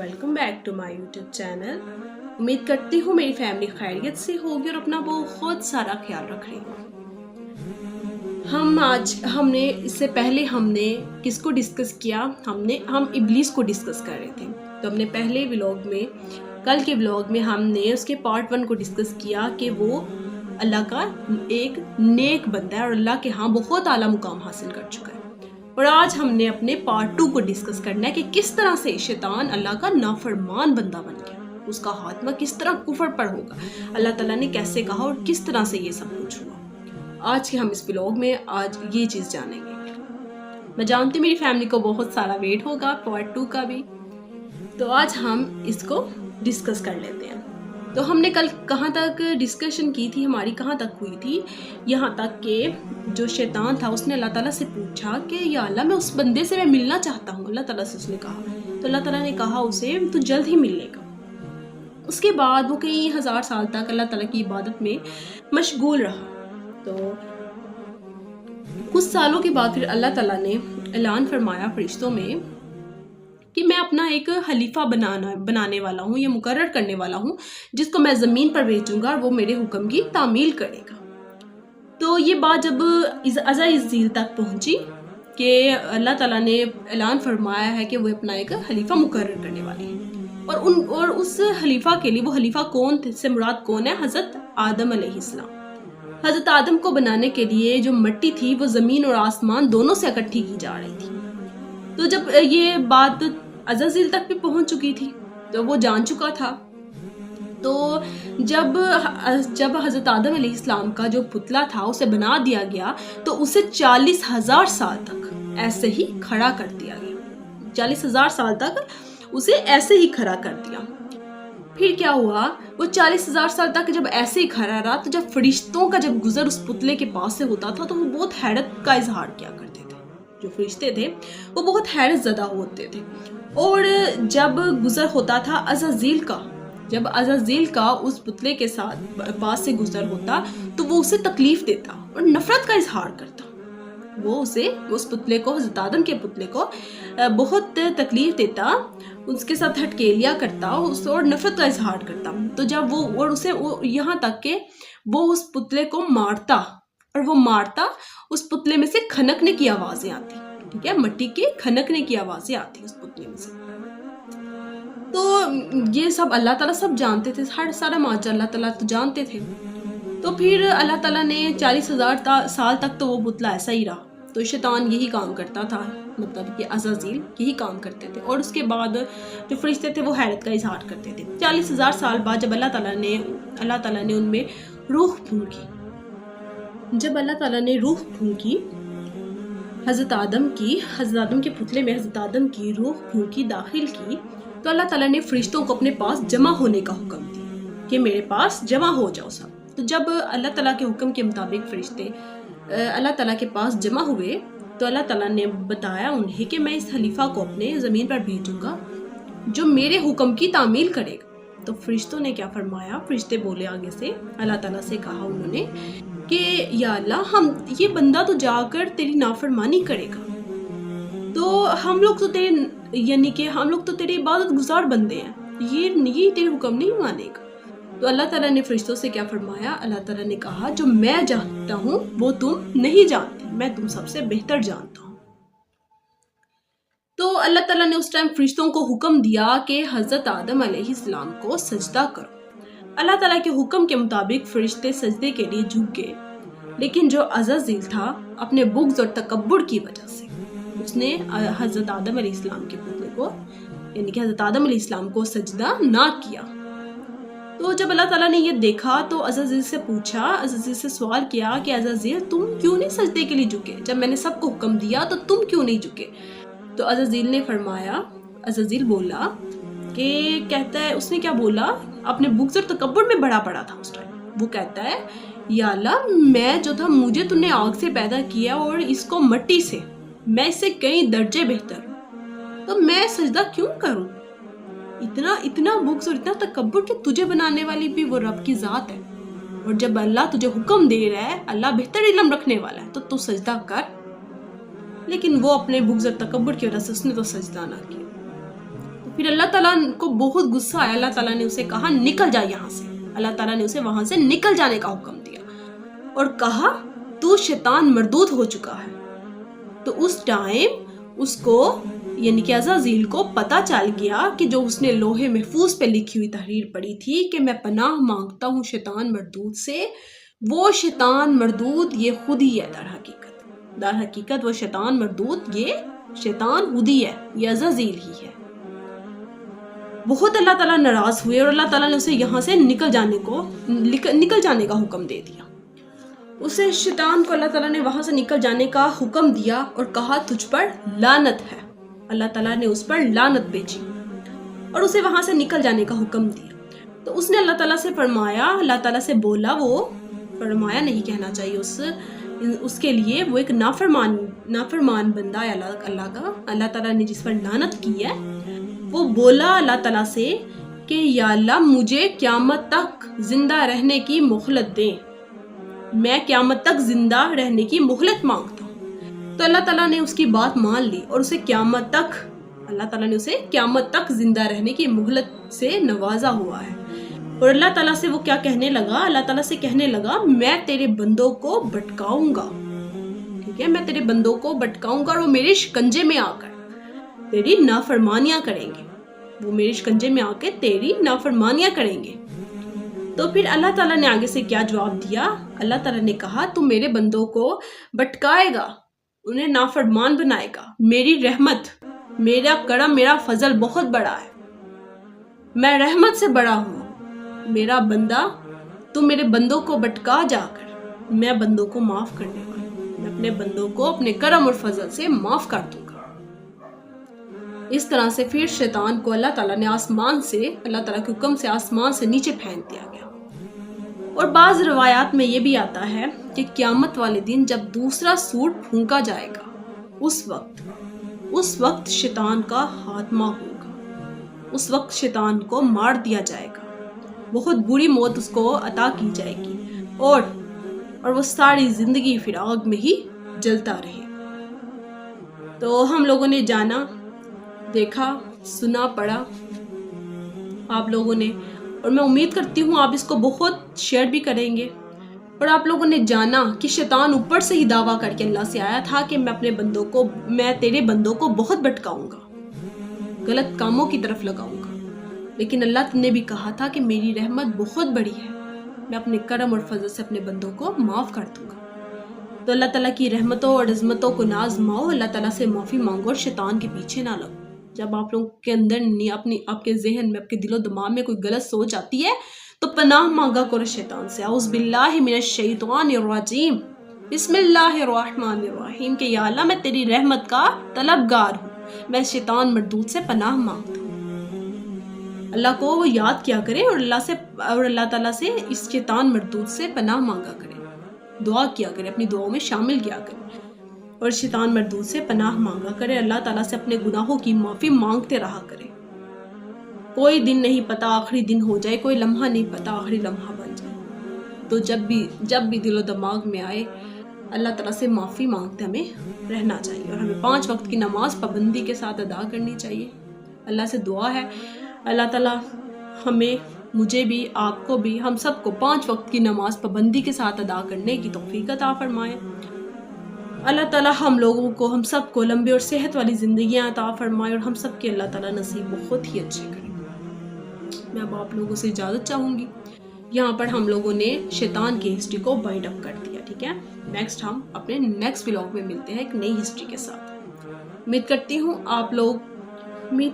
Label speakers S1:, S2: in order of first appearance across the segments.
S1: Welcome back to my YouTube channel. उम्मीद करती हूँ मेरी फैमिली खैरियत से होगी और अपना बहुत सारा ख्याल रख रही होगी। हमने इससे पहले किसको डिस्कस किया? हम इब्लीस को डिस्कस कर रहे थे। तो हमने पहले व्लॉग में, कल के व्लॉग में हमने उसके पार्ट 1 को डिस्कस किया कि वो अल्लाह का एक नेक बंदा है और अल्लाह के यहाँ बहुत आला मुकाम हासिल कर चुका है। और आज हमने अपने पार्ट 2 को डिस्कस करना है कि किस तरह से शैतान अल्लाह का नाफरमान बंदा बन गया, उसका खात्मा किस तरह कुफर पर होगा, अल्लाह ताला ने कैसे कहा और किस तरह से ये सब कुछ हुआ। आज के हम इस व्लॉग में आज ये चीज़ जानेंगे। मैं जानती हूँ मेरी फैमिली को बहुत सारा वेट होगा पार्ट 2 का भी, तो आज हम इसको डिस्कस कर लेते हैं। तो हमने कल कहाँ तक डिस्कशन की थी, हमारी कहाँ तक हुई थी? यहाँ तक कि जो शैतान था उसने अल्लाह ताला से पूछा कि या अल्लाह मैं उस बंदे से मैं मिलना चाहता हूँ। अल्लाह ताला से उसने कहा, तो अल्लाह ताला ने कहा उसे तू जल्द ही मिल लेगा। उसके बाद वो कई हज़ार साल तक अल्लाह ताला की इबादत में मशगूल रहा। तो कुछ सालों के बाद फिर अल्लाह ताला ने ऐलान फरमाया फरिश्तों में कि मैं अपना एक खलीफा बनाने वाला हूँ, या मुकर्रर करने वाला हूँ, जिसको मैं ज़मीन पर भेजूंगा और वो मेरे हुक्म की तामील करेगा। तो ये बात जब अज़ाइल तक पहुँची कि अल्लाह ताला ने ऐलान फरमाया है कि वो अपना एक खलीफा मुकर्रर करने वाले हैं, और उस खलीफा के लिए, वो खलीफा कौन थे, से मुराद कौन है? हज़रत आदम अलैहिस्सलाम। हज़रत आदम को बनाने के लिए जो मिट्टी थी वो ज़मीन और आसमान दोनों से इकट्ठी की जा रही थी। तो जब ये बात अज़ाइल तक भी पहुंच चुकी थी तो वो जान चुका था। तो जब हज़रत आदम अलैहिस्सलाम का जो पुतला था उसे बना दिया गया तो उसे 40,000 साल तक ऐसे ही खड़ा कर दिया गया। 40,000 साल तक उसे ऐसे ही खड़ा कर दिया। फिर क्या हुआ? वो 40,000 साल तक जब ऐसे ही खड़ा रहा, तो जब फरिश्तों का जब गुजर उस पुतले के पास से होता था तो वो बहुत हैरत का इजहार किया करते थे। जो फरिश्ते थे वो बहुत हैरत ज़दा होते थे। और जब गुजर होता था अज़ाइल का, जब अज़ाइल का उस पुतले के साथ पास से गुजर होता तो वो उसे तकलीफ देता और नफरत का इजहार करता। वो उस पुतले को, हज़रत आदम के पुतले को बहुत तकलीफ देता, उसके साथ हटकेलियाँ करता और नफरत का इजहार करता। तो जब वो यहाँ तक के वो उस पुतले को मारता, और वो मारता उस पुतले में से खनकने की आवाज़ें आती, ठीक है, मिट्टी के खनकने की आवाज़ें आती उस पुतले में से। तो ये सब अल्लाह ताला सब जानते थे, हर सारा माजरा अल्लाह ताला तो जानते थे। तो फिर अल्लाह ताला ने 40,000 साल तक तो वो पुतला ऐसा ही रहा। तो शैतान यही काम करता था, मतलब कि अज़ाइल यही काम करते थे। और उसके बाद जो फरिश्ते थे वो हैरत का इजहार करते थे। 40,000 साल बाद जब अल्लाह ताला ने उनमें रूह फूंकी, जब अल्लाह ताला ने रूह फूंकी हज़रत आदम के पुतले में हज़रत आदम की रूह फूंकी, दाखिल की, तो अल्लाह ताला ने फरिश्तों को अपने पास जमा होने का हुक्म दिया कि मेरे पास जमा हो जाओ सब। तो जब अल्लाह ताला के हुक्म के मुताबिक फरिश्ते अल्लाह ताला के पास जमा हुए तो अल्लाह ताला ने बताया उन्हें कि मैं इस खलीफा को अपने ज़मीन पर भेजूंगा जो मेरे हुक्म की तामील करेगा। तो फरिश्तों ने क्या फरमाया? फरिश्ते बोले आगे से, अल्लाह ताला से कहा उन्होंने कि या अल्लाह, हम ये बंदा तो जाकर तेरी नाफरमानी करेगा, तो हम लोग तो तेरे इबादत गुजार बंदे हैं, ये तेरे हुक्म नहीं मानेगा। तो अल्लाह ताला ने फरिश्तों से क्या फरमाया? अल्लाह ताला ने कहा जो मैं जानता हूँ वो तुम नहीं जानते, मैं तुम सबसे बेहतर जानता हूँ। तो अल्लाह ताला ने उस टाइम फरिश्तों को हुक्म दिया कि हज़रत आदम अलैहिस्सलाम को सजदा करो। अल्लाह ताला के हुक्म के मुताबिक फरिश्ते सजदे के लिए झुक गए, लेकिन जो अज़ाइल था अपने बुग़्ज़ और तकब्बुर की वजह से उसने हज़रत आदम अलैहिस्सलाम के पुतले को, यानी कि हज़रत आदम अलैहिस्सलाम को सजदा ना किया। तो जब अल्लाह ताला ने ये देखा तो अज़ाइल से सवाल किया कि अज़ाइल, तुम क्यों नहीं सजदे के लिए झुके? जब मैंने सबको हुक्म दिया तो तुम क्यों नहीं झुके? तो अज़ाइल बोला कि, कहता है, उसने क्या बोला? अपने बुग़्ज़ और तकब्बुर में बड़ा पड़ा था उस टाइम। वो कहता है, या अल्लाह, मैं जो था, मुझे तूने आग से पैदा किया और इसको मिट्टी से, मैं इससे कई दर्जे बेहतर हूँ, तो मैं सजदा क्यों करूँ? इतना बुग़्ज़ और इतना तकब्बुर कि तुझे बनाने वाली भी वो रब की ज़ात है, और जब अल्लाह तुझे हुक्म दे रहा है, अल्लाह बेहतर इल्म रखने वाला है, तो तू सजदा कर। लेकिन वो अपने बुग़्ज़ और तकब्बुर की वजह से उसने तो सजदा ना किया। پھر اللہ تعالیٰ کو بہت غصہ آیا. اللہ تعالیٰ نے اسے کہا نکل جا یہاں سے. اللہ تعالیٰ نے اسے وہاں سے نکل جانے کا حکم دیا اور کہا تو شیطان مردود ہو چکا ہے. تو اس ٹائم اس کو یعنی کہ عزازیل کو پتہ چل گیا کہ جو اس نے لوہے محفوظ پہ لکھی ہوئی تحریر پڑھی تھی کہ میں پناہ مانگتا ہوں شیطان مردود سے، وہ شیطان مردود یہ خود ہی ہے. در حقیقت وہ شیطان مردود یہ شیطان خود ہی ہے، یہ عزازیل ہی ہے. بہت اللہ تعالیٰ ناراض ہوئے اور اللہ تعالیٰ نے اسے یہاں سے نکل جانے کا حکم دے دیا. اسے شیطان کو اللہ تعالیٰ نے وہاں سے نکل جانے کا حکم دیا اور کہا تجھ پر لعنت ہے. اللہ تعالیٰ نے اس پر لعنت بھیجی اور اسے وہاں سے نکل جانے کا حکم دیا. تو اس نے اللہ تعالیٰ سے فرمایا، اللہ تعالیٰ سے بولا، وہ فرمایا نہیں کہنا چاہیے اس کے لیے، وہ ایک نافرمان بندہ ہے اللہ کا. اللہ تعالیٰ نے جس پر لعنت کی ہے وہ بولا اللہ تعالیٰ سے کہ یا اللہ مجھے قیامت تک زندہ رہنے کی مہلت دیں، میں قیامت تک زندہ رہنے کی مہلت مانگتا ہوں. تو اللہ تعالیٰ نے اس کی بات مان لی اور اللہ تعالیٰ نے اسے قیامت تک زندہ رہنے کی مہلت سے نوازا ہوا ہے. اور اللہ تعالیٰ سے وہ کیا کہنے لگا؟ اللہ تعالیٰ سے کہنے لگا میں تیرے بندوں کو بھٹکاؤں گا. ٹھیک ہے، میں تیرے بندوں کو بھٹکاؤں گا اور وہ میرے شکنجے میں آ کر تیری نافرمانیاں کریں گے. وہ میرے شکنجے میں آ کے تیری نافرمانیاں کریں گے. تو پھر اللہ تعالیٰ نے آگے سے کیا جواب دیا؟ اللہ تعالیٰ نے کہا تو میرے بندوں کو بھٹکائے گا، انہیں نافرمان بنائے گا. میری رحمت، میرا کرم، میرا فضل بہت بڑا ہے، میں رحمت سے بڑا ہوں. میرا بندہ، تو میرے بندوں کو بھٹکا جا کر، میں بندوں کو معاف کرنے والا ہوں. میں اپنے بندوں کو اپنے کرم اور فضل سے معاف کر دوں گا. اس طرح سے پھر شیطان کو اللہ تعالیٰ نے اللہ تعالیٰ کے حکم سے آسمان سے نیچے پھینک دیا گیا. اور بعض روایات میں یہ بھی آتا ہے کہ قیامت والے دن جب دوسرا سوٹ پھونکا جائے گا اس وقت شیطان کا خاتمہ ہوگا. اس وقت شیطان کو مار دیا جائے گا، بہت بری موت اس کو عطا کی جائے گی اور وہ ساری زندگی پھر آگ میں ہی جلتا رہے. تو ہم لوگوں نے جانا، دیکھا، سنا، پڑھا آپ لوگوں نے، اور میں امید کرتی ہوں آپ اس کو بہت شیئر بھی کریں گے. اور آپ لوگوں نے جانا کہ شیطان اوپر سے ہی دعویٰ کر کے اللہ سے آیا تھا کہ میں تیرے بندوں کو بہت بھٹکاؤں گا، غلط کاموں کی طرف لگاؤں گا. لیکن اللہ نے بھی کہا تھا کہ میری رحمت بہت بڑی ہے، میں اپنے کرم اور فضل سے اپنے بندوں کو معاف کر دوں گا. تو اللہ تعالیٰ کی رحمتوں اور عظمتوں کو نہ آزماؤ، اللہ تعالیٰ سے معافی مانگو اور شیطان کے پیچھے نہ لگو. جب آپ لوگوں کے اندر آپ کے ذہن میں، آپ کے دل و دماغ میں کوئی غلط سوچ آتی ہے تو پناہ مانگا کرو شیطان سے. اعوذ باللہ من الشیطان الرجیم، بسم اللہ الرحمن الرحیم، کہ یا اللہ میں تیری رحمت کا طلبگار ہوں، میں شیطان مردود سے پناہ مانگتا ہوں. اللہ کو وہ یاد کیا کرے اور اللہ تعالیٰ سے اس شیطان مردود سے پناہ مانگا کرے، دعا کیا کرے، اپنی دعاؤں میں شامل کیا کرے اور شیطان مردود سے پناہ مانگا کرے. اللہ تعالیٰ سے اپنے گناہوں کی معافی مانگتے رہا کرے. کوئی دن نہیں پتا آخری دن ہو جائے، کوئی لمحہ نہیں پتا آخری لمحہ بن جائے. تو جب بھی دل و دماغ میں آئے اللہ تعالیٰ سے معافی مانگتے ہمیں رہنا چاہیے اور ہمیں 5 وقت کی نماز پابندی کے ساتھ ادا کرنی چاہیے. اللہ سے دعا ہے اللہ تعالیٰ ہمیں، مجھے بھی، آپ کو بھی، ہم سب کو 5 وقت کی نماز پابندی کے ساتھ ادا کرنے کی توفیق عطا فرمائے. اللہ تعالیٰ ہم لوگوں کو، ہم سب کو لمبی اور صحت والی زندگیاں عطا فرمائے اور ہم سب کے اللہ تعالیٰ نصیب بہت ہی اچھے کرے. میں اب آپ لوگوں سے اجازت چاہوں گی. یہاں پر ہم لوگوں نے شیطان کی ہسٹری کو وائنڈ اپ کر دیا. ٹھیک ہے، نیکسٹ ہم اپنے نیکسٹ ولاگ میں ملتے ہیں ایک نئی ہسٹری کے ساتھ. امید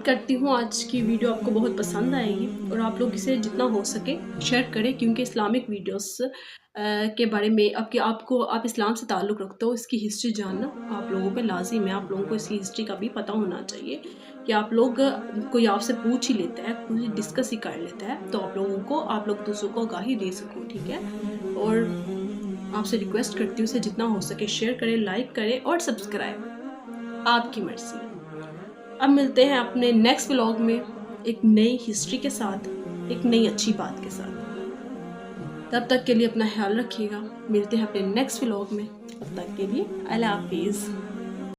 S1: کرتی ہوں آج کی ویڈیو آپ کو بہت پسند آئے گی اور آپ لوگ اسے جتنا ہو سکے شیئر کریں، کیونکہ اسلامک ویڈیوز کے بارے میں آپ اسلام سے تعلق رکھتے ہو، اس کی ہسٹری جاننا آپ لوگوں پہ لازم ہے. آپ لوگوں کو اس کی ہسٹری کا بھی پتہ ہونا چاہیے کہ کوئی آپ سے پوچھ ہی لیتا ہے، کوئی ڈسکس ہی کر لیتا ہے تو آپ لوگ دوسروں کو آگاہی دے سکو. ٹھیک ہے، اور آپ سے ریکویسٹ کرتی ہوں اسے جتنا ہو سکے شیئر کریں، لائک کریں اور سبسکرائب، آپ کی مرضی. اب ملتے ہیں اپنے نیکسٹ ولاگ میں ایک نئی ہسٹری کے ساتھ، ایک نئی اچھی بات کے ساتھ. تب تک کے لیے اپنا خیال رکھیے گا. ملتے ہیں اپنے نیکسٹ ولاگ میں. تب تک کے لیے اللہ حافظ.